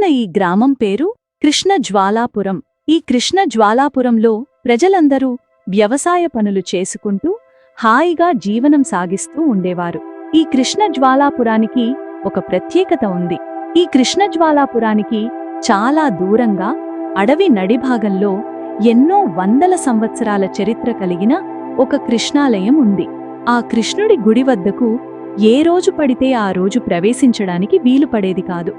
ఈ గ్రామం పేరు కృష్ణజ్వాలాపురం. ఈ కృష్ణజ్వాలాపురంలో ప్రజలందరూ వ్యవసాయ పనులు చేసుకుంటూ హాయిగా జీవనం సాగిస్తూ ఉండేవారు. ఈ కృష్ణజ్వాలాపురానికి ఒక ప్రత్యేకత ఉంది. ఈ కృష్ణజ్వాలాపురానికి చాలా దూరంగా అడవి నడిభాగంలో ఎన్నో వందల సంవత్సరాల చరిత్ర కలిగిన ఒక కృష్ణాలయం ఉంది. ఆ కృష్ణుడి గుడి వద్దకు ఏ రోజు పడితే ఆ రోజు ప్రవేశించడానికి వీలు పడేది కాదు.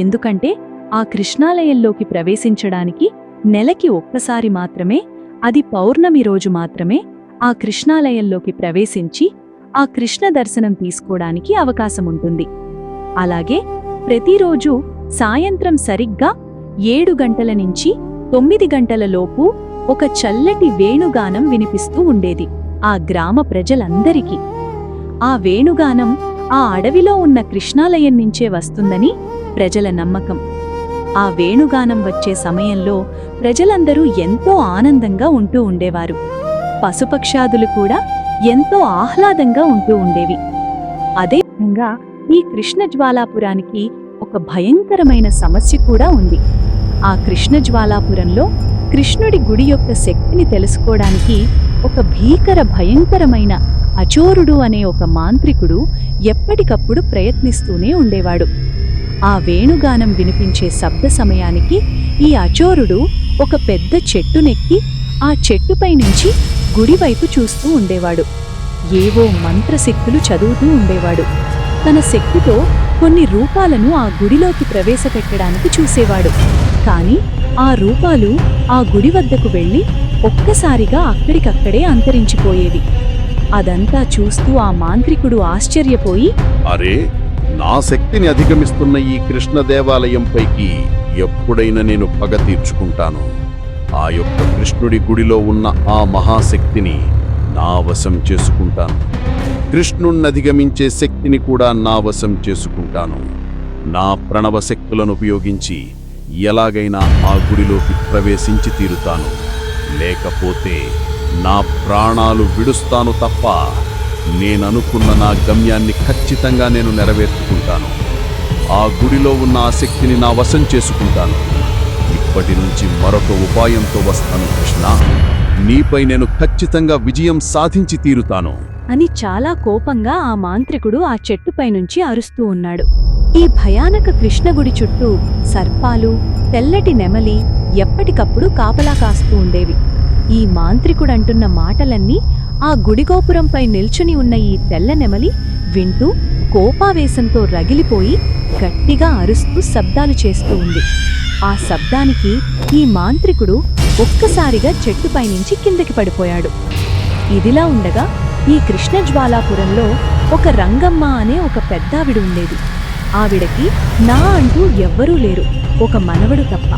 ఎందుకంటే ఆ కృష్ణాలయంలోకి ప్రవేశించడానికి నెలకి ఒక్కసారి మాత్రమే, అది పౌర్ణమి రోజు మాత్రమే ఆ కృష్ణాలయంలోకి ప్రవేశించి ఆ కృష్ణ దర్శనం తీసుకోవడానికి అవకాశముంటుంది. అలాగే ప్రతిరోజు సాయంత్రం సరిగ్గా 7 గంటల నుంచి 9 గంటల లోపు ఒక చల్లటి వేణుగానం వినిపిస్తూ ఉండేది ఆ గ్రామ ప్రజలందరికీ. ఆ వేణుగానం ఆ అడవిలో ఉన్న కృష్ణాలయం నుంచే వస్తుందని ప్రజల నమ్మకం. ఆ వేణుగానం వచ్చే సమయంలో ప్రజలందరూ ఎంతో ఆనందంగా ఉంటూ ఉండేవారు. పశుపక్షాదులు కూడా ఎంతో ఆహ్లాదంగా ఉంటూ ఉండేవి. అదే విధంగా ఈ కృష్ణజ్వాలాపురానికి ఒక భయంకరమైన సమస్య కూడా ఉంది. ఆ కృష్ణజ్వాలాపురంలో కృష్ణుడి గుడి యొక్క శక్తిని తెలుసుకోవడానికి ఒక భయంకరమైన అచోరుడు అనే ఒక మాంత్రికుడు ఎప్పటికప్పుడు ప్రయత్నిస్తూనే ఉండేవాడు. ఆ వేణుగానం వినిపించే శబ్ద సమయానికి ఈ అచోరుడు ఒక పెద్ద చెట్టునెక్కి ఆ చెట్టుపై నుంచి గుడివైపు చూస్తూ ఉండేవాడు. ఏవో మంత్రశక్తులు చదువుతూ ఉండేవాడు. తన శక్తితో కొన్ని రూపాలను ఆ గుడిలోకి ప్రవేశపెట్టడానికి చూసేవాడు. కాని ఆ రూపాలు ఆ గుడి వద్దకు వెళ్లి ఒక్కసారిగా అక్కడికక్కడే అంతరించిపోయేవి. అదంతా చూస్తూ ఆ మాంత్రికుడు ఆశ్చర్యపోయి, అరే, నా శక్తిని అధిగమిస్తున్న ఈ కృష్ణ దేవాలయంపైకి ఎప్పుడైనా నేను పగ తీర్చుకుంటాను. ఆ యొక్క కృష్ణుడి గుడిలో ఉన్న ఆ మహాశక్తిని నా వశం చేసుకుంటాను. కృష్ణుణ్ణి అధిగమించే శక్తిని కూడా నా వశం చేసుకుంటాను. నా ప్రణవ శక్తులను ఉపయోగించి ఎలాగైనా ఆ గుడిలోకి ప్రవేశించి తీరుతాను. లేకపోతే నా ప్రాణాలు విడుస్తాను తప్ప నేననుకున్న నా గమ్యాన్ని ఖచ్చితంగా నేను నెరవేర్చుకుంటాను. ఆ గుడిలో ఉన్న ఆ శక్తిని నా వశం చేసుకుంటాను. ఇప్పటి నుంచి మరొక ఉపాయంతో వస్తాను కృష్ణ. నీపై నేను ఖచ్చితంగా విజయం సాధించి తీరుతాను అని చాలా కోపంగా ఆ మాంత్రికుడు ఆ చెట్టుపై నుంచి అరుస్తూ ఉన్నాడు. ఈ భయానక కృష్ణగుడి చుట్టూ సర్పాలు, తెల్లటి నెమలి ఎప్పటికప్పుడు కాపలా కాస్తూ ఉండేవి. ఈ మాంత్రికుడంటున్న మాటలన్నీ ఆ గుడిగోపురంపై నిల్చుని ఉన్న ఈ తెల్ల నెమలి వింటూ కోపావేశంతో రగిలిపోయి గట్టిగా అరుస్తూ శబ్దాలు చేస్తూ ఉంది. ఆ శబ్దానికి ఈ మాంత్రికుడు ఒక్కసారిగా చెట్టుపై నుంచి కిందకి పడిపోయాడు. ఇదిలా ఉండగా ఈ కృష్ణజ్వాలాపురంలో ఒక రంగమ్మ అనే ఒక పెద్దావిడ ఉండేది. ఆవిడకి నా అంటూ ఎవ్వరూ లేరు, ఒక మనవడు తప్ప.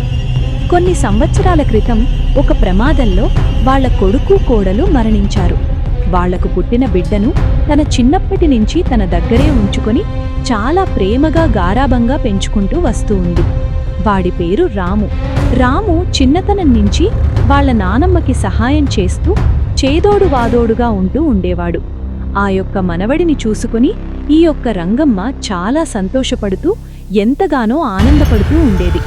కొన్ని సంవత్సరాల క్రితం ఒక ప్రమాదంలో వాళ్ల కొడుకు కోడలు మరణించారు. వాళ్లకు పుట్టిన బిడ్డను తన చిన్నప్పటి నుంచి తన దగ్గరే ఉంచుకొని చాలా ప్రేమగా గారాబంగా పెంచుకుంటూ వస్తూ ఉంది. వాడి పేరు రాము. రాము చిన్నతనం నుంచి వాళ్ల నానమ్మకి సహాయం చేస్తూ చేదోడు వాదోడుగా ఉంటూ ఉండేవాడు. ఆ యొక్క మనవడిని చూసుకుని ఈ యొక్క రంగమ్మ చాలా సంతోషపడుతూ ఎంతగానో ఆనందపడుతూ ఉండేది.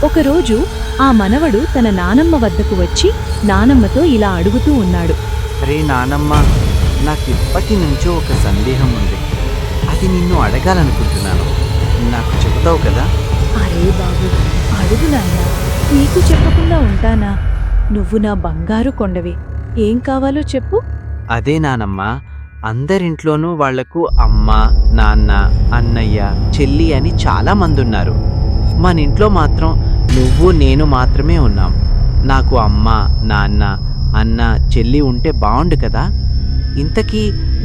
ఒకరోజు ఆ మనవడు తన నానమ్మ వద్దకు వచ్చి నానమ్మతో ఇలా అడుగుతూ ఉన్నాడు. రే నానమ్మ, నాకిప్పటి నుంచో ఒక సందేహం ఉంది. అది నిన్ను అడగాలనుకుంటున్నాను. నాకు చెబుతావు కదా? అరే బాబు, అడుగు నాయనా, నీకు చెప్పకుండా ఉంటానా? నువ్వు నా బంగారు కొండవి. ఏం కావాలో చెప్పు. అదే నానమ్మ, అందరింట్లోనూ వాళ్లకు అమ్మ, నాన్న, అన్నయ్య, చెల్లి అని చాలా మంది ఉన్నారు. మన ఇంట్లో మాత్రం నువ్వు నేను మాత్రమే ఉన్నాం. నాకు అమ్మ, నాన్న, అన్న, చెల్లి ఉంటే బాగుండు కదా. ఇంతకీ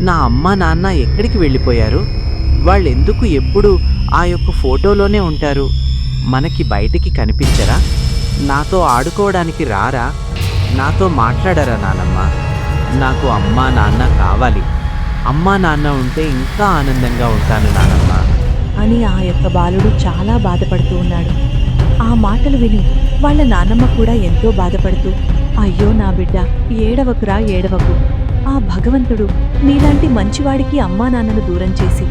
నా అమ్మ నాన్న ఎక్కడికి వెళ్ళిపోయారు? వాళ్ళెందుకు ఎప్పుడు ఆ యొక్క ఫోటోలోనే ఉంటారు? మనకి బయటికి కనిపించరా? నాతో ఆడుకోవడానికి రారా? నాతో మాట్లాడరా నానమ్మ? నాకు అమ్మా నాన్న కావాలి. అమ్మా నాన్న ఉంటే ఇంకా ఆనందంగా ఉంటాను నానమ్మ అని ఆ యొక్క బాలుడు చాలా బాధపడుతూ ఉన్నాడు. ఆ మాటలు విని వాళ్ళ నానమ్మ కూడా ఎంతో బాధపడుతూ, అయ్యో నా బిడ్డ, ఏడవకురా ఏడవకు. ఆ భగవంతుడు నీలాంటి మంచివాడికి అమ్మా నాన్నను దూరం చేసి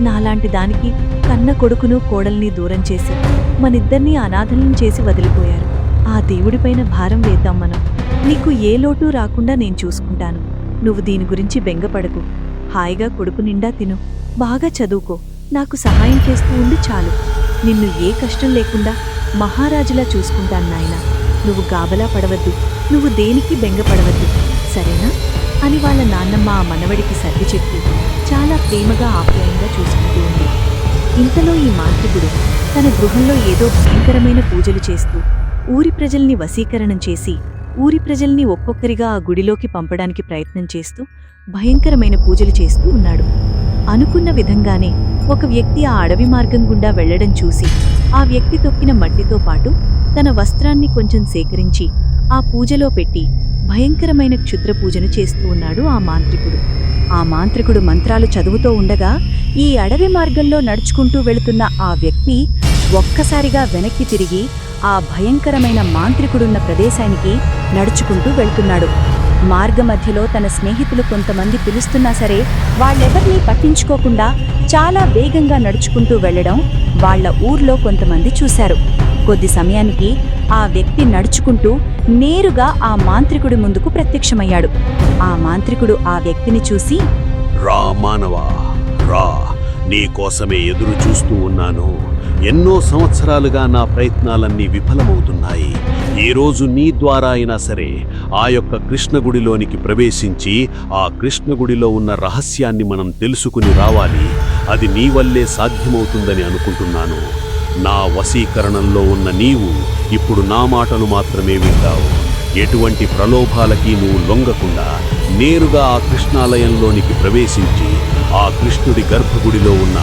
నాలాంటి దానికి కన్న కొడుకును కోడల్ని దూరం చేసి మనిద్దరినీ అనాథలను చేసి వదిలిపోయారు. ఆ దేవుడిపైన భారం వేద్దాం మనం. నీకు ఏ లోటు రాకుండా నేను చూసుకుంటాను. నువ్వు దీని గురించి బెంగపడకు. హాయిగా కొడుకు నిండా తిను, బాగా చదువుకో, నాకు సహాయం చేస్తూ ఉండి చాలు. నిన్ను ఏ కష్టం లేకుండా మహారాజులా చూసుకుంటాను నాయనా. నువ్వు గాబలా పడవద్దు, నువ్వు దేనికి బెంగపడవద్దు, సరేనా అని వాళ్ళ నాన్నమ్మ ఆ మనవడికి సర్ది చెప్పి చాలా ప్రేమగా ఆప్యాయంగా చూసుకుంటూ ఉంది. ఇంతలో ఈ మాంత్రికుడు తన గృహంలో ఏదో భయంకరమైన పూజలు చేస్తూ ఊరి ప్రజల్ని వశీకరణం చేసి ఊరి ప్రజల్ని ఒక్కొక్కరిగా ఆ గుడిలోకి పంపడానికి ప్రయత్నం చేస్తూ భయంకరమైన పూజలు చేస్తూ ఉన్నాడు. అనుకున్న విధంగానే ఒక వ్యక్తి ఆ అడవి మార్గం గుండా వెళ్లడం చూసి ఆ వ్యక్తి తొక్కిన మట్టితో పాటు తన వస్త్రాన్ని కొంచెం సేకరించి ఆ పూజలో పెట్టి భయంకరమైన క్షుద్ర పూజను చేస్తూ ఉన్నాడు ఆ మాంత్రికుడు. ఆ మాంత్రికుడు మంత్రాలు చదువుతూ ఉండగా ఈ అడవి మార్గంలో నడుచుకుంటూ వెళుతున్న ఆ వ్యక్తి ఒక్కసారిగా వెనక్కి తిరిగి ఆ భయంకరమైన మాంత్రికుడున్న ప్రదేశానికి నడుచుకుంటూ వెళ్తున్నాడు. మార్గమధ్యలో తన స్నేహితులు కొంతమంది పిలుస్తున్నా సరే వాళ్ళెవర్నీ పట్టించుకోకుండా చాలా వేగంగా నడుచుకుంటూ వెళ్లడం వాళ్ల ఊర్లో కొంతమంది చూశారు. కొద్ది సమయానికి ఆ వ్యక్తి నడుచుకుంటూ నేరుగా ఆ మాంత్రికుడి ముందుకు ప్రత్యక్షమయ్యాడు. ఆ మాంత్రికుడు ఆ వ్యక్తిని చూసి, రా మానవా, రా, నీకోసమే ఎదురు చూస్తూ ఉన్నాను. ఎన్నో సంవత్సరాలుగా నా ప్రయత్నాలన్నీ విఫలమవుతున్నాయి. ఈరోజు నీ ద్వారా అయినా సరే ఆ యొక్క కృష్ణగుడిలోనికి ప్రవేశించి ఆ కృష్ణగుడిలో ఉన్న రహస్యాన్ని మనం తెలుసుకుని రావాలి. అది నీ వల్లే సాధ్యమవుతుందని అనుకుంటున్నాను. నా వశీకరణంలో ఉన్న నీవు ఇప్పుడు నా మాటలు మాత్రమే వింటావు. ఎటువంటి ప్రలోభాలకి నువ్వు లొంగకుండా నేరుగా ఆ కృష్ణాలయంలోనికి ప్రవేశించి ఆ కృష్ణుడి గర్భగుడిలో ఉన్న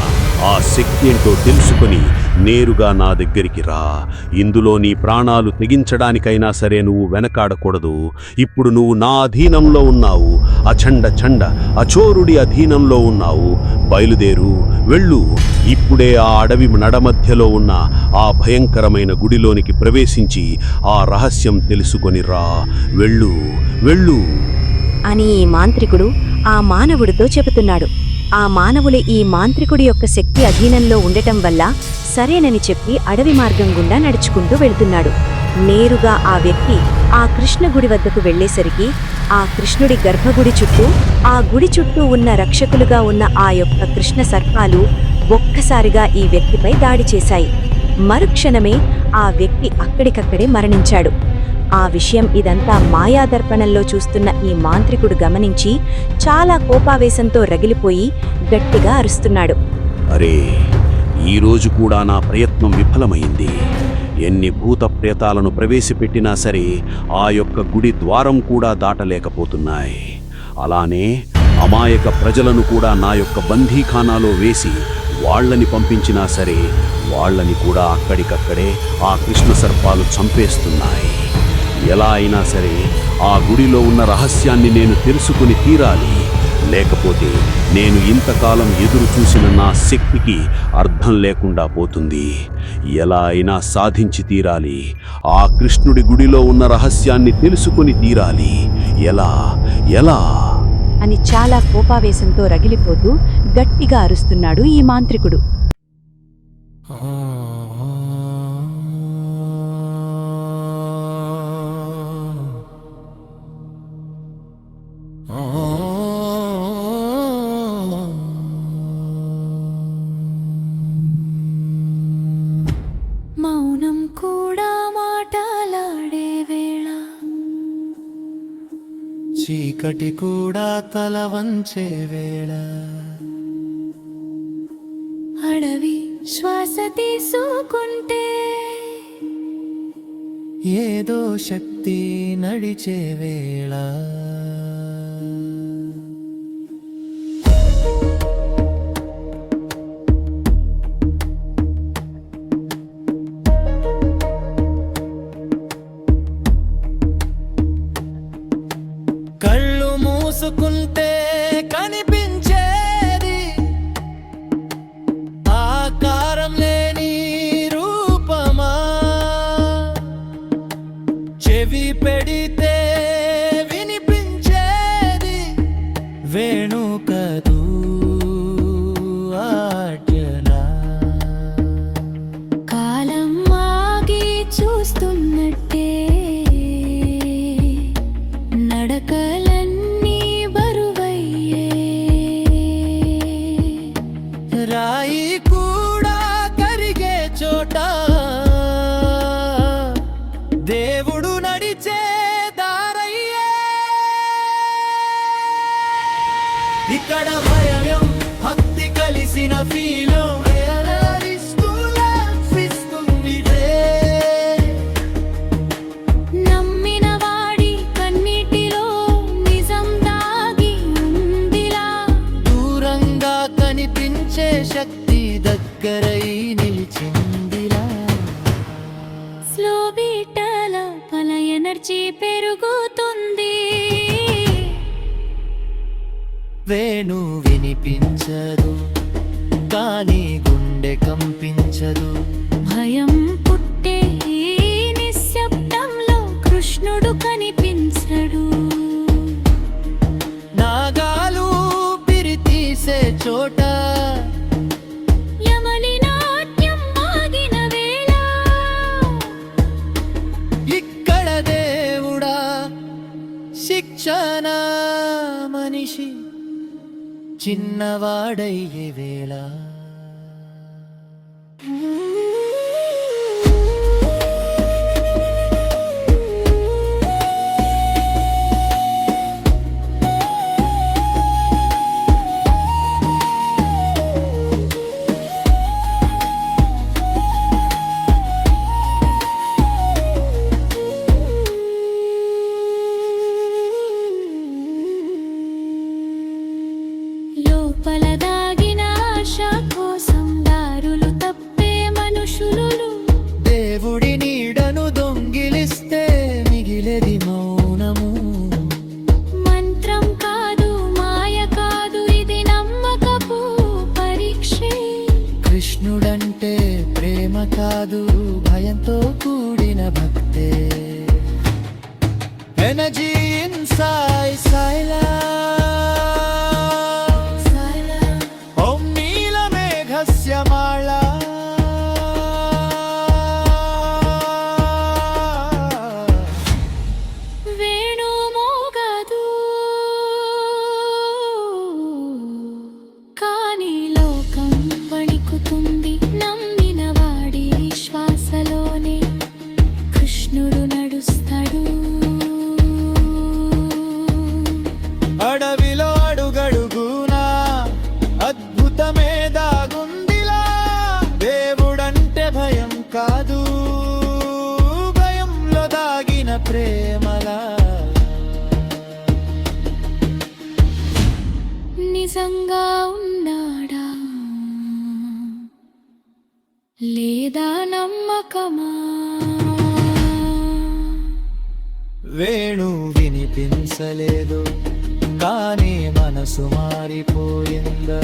ఆ శక్తి ఏంటో తెలుసుకొని నేరుగా నా దగ్గరికి రా. ఇందులో నీ ప్రాణాలు తెగించడానికైనా సరే నువ్వు వెనకాడకూడదు. ఇప్పుడు నువ్వు నా అధీనంలో ఉన్నావు. అచండ చండ అచోరుడి అధీనంలో ఉన్నావు. బయలుదేరు, వెళ్ళు. ఇప్పుడే ఆ అడవి నడమధ్యలో ఉన్న ఆ భయంకరమైన గుడిలోనికి ప్రవేశించి ఆ రహస్యం తెలుసుకొని రా. వెళ్ళు, వెళ్ళు అని ఈ మాంత్రికుడు ఆ మానవుడితో చెబుతున్నాడు. ఆ మానవులు ఈ మాంత్రికుడి యొక్క శక్తి అధీనంలో ఉండటం వల్ల సరేనని చెప్పి అడవి మార్గం గుండా నడుచుకుంటూ వెళ్తున్నాడు. నేరుగా ఆ వ్యక్తి ఆ కృష్ణగుడి వద్దకు వెళ్లేసరికి ఆ కృష్ణుడి గర్భగుడి చుట్టూ ఆ గుడి చుట్టూ ఉన్న రక్షకులుగా ఉన్న ఆ యొక్క కృష్ణ సర్పాలు ఒక్కసారిగా ఈ వ్యక్తిపై దాడి చేశాయి. మరుక్షణమే ఆ వ్యక్తి అక్కడికక్కడే మరణించాడు. ఆ విషయం ఇదంతా మాయాదర్పణంలో చూస్తున్న ఈ మాంత్రికుడు గమనించి చాలా కోపావేశంతో రగిలిపోయి గట్టిగా అరుస్తున్నాడు. అరే, ఈరోజు కూడా నా ప్రయత్నం విఫలమైంది. ఎన్ని భూత ప్రేతాలను ప్రవేశపెట్టినా సరే ఆ యొక్క గుడి ద్వారం కూడా దాటలేకపోతున్నాయి. అలానే అమాయక ప్రజలను కూడా నా యొక్క బందీఖానాలో వేసి వాళ్లని పంపించినా సరే వాళ్లని కూడా అక్కడికక్కడే ఆ కృష్ణ సర్పాలు చంపేస్తున్నాయి. ఎలా అయినా సరే ఆ గుడిలో ఉన్న రహస్యాన్ని నేను తెలుసుకుని తీరాలి. లేకపోతే నేను ఇంతకాలం ఎదురు చూసిన నా శక్తికి అర్థం లేకుండా పోతుంది. ఎలా అయినా సాధించి తీరాలి. ఆ కృష్ణుడి గుడిలో ఉన్న రహస్యాన్ని తెలుసుకుని తీరాలి. ఎలా ఎలా అని చాలా కోపావేశంతో రగిలిపోతూ గట్టిగా అరుస్తున్నాడు ఈ మాంత్రికుడు. మౌనం కూడా మాటలాడే వేళ, చీకటి కూడా తల వంచే వేళ, అడవి శ్వాస తీసుకుంటే ఏదో శక్తి నడిచే వేళ, కళ్ళు మూసుకుంటే కనిపించేది ఆకారం లేని రూపమా, చెవి పెడితే వినిపించేది వేణుకదు ఆడే మోసినట్టే నడకలన్నీ బరువయ్యే రాయి కూడా కరిగే చోట దేవుడు నడిచే దారయ్యే ఇక్కడ భయం భక్తి కలిసిన ఫీలో నమ్మిన వాడి కన్నీటిలో నిజం దాగి ఉందిలా దూరంగా కనిపించే శక్తి దగ్గరై నిలిచిందిలా స్లో బీటల పల ఎనర్జీ పెరుగుతుంది వేణు వినిపించదు కానీ గుండె కంపించదు భయం పుట్టే ఈ నిశ్శబ్దంలో కృష్ణుడు కనిపించడు నాగాలు పిరితీసే చోట యమలి నాట్యం ఆగిన వేళ ఇక్కడ దేవుడా శిక్షణ మనిషి చిన్నవాడయ్యే వేళ లోపల దాగిన ఆశ కోసం దారులు తప్పే మనుషులు దేవుడి నీడను దొంగిలిస్తే మిగిలేది మౌనము మంత్రం కాదు మాయ కాదు ఇది నమ్మకపు పరీక్షే కృష్ణుడంటే ప్రేమ కాదు భయంతో కూడిన భక్తే ఎనర్జీ ఇన్సైడ్ సైలెన్స్ ఓం నీలమేఘస్య మాళా వేణు మోగదు కానీ లోకం వణికుతుంది నమ్మిన వాడి శ్వాసలోనే కృష్ణుడు నడుస్తాడు అడవిలో అడుగడుగునా అద్భుతమే దాగుందిలా దేవుడంటే భయం కాదు భయంలో దాగిన ప్రేమలా నిజంగా ఉన్నాడా లేదా నమ్మకమా వేణు వినిపించలేదు కానీ మనసు మారిపోయిందా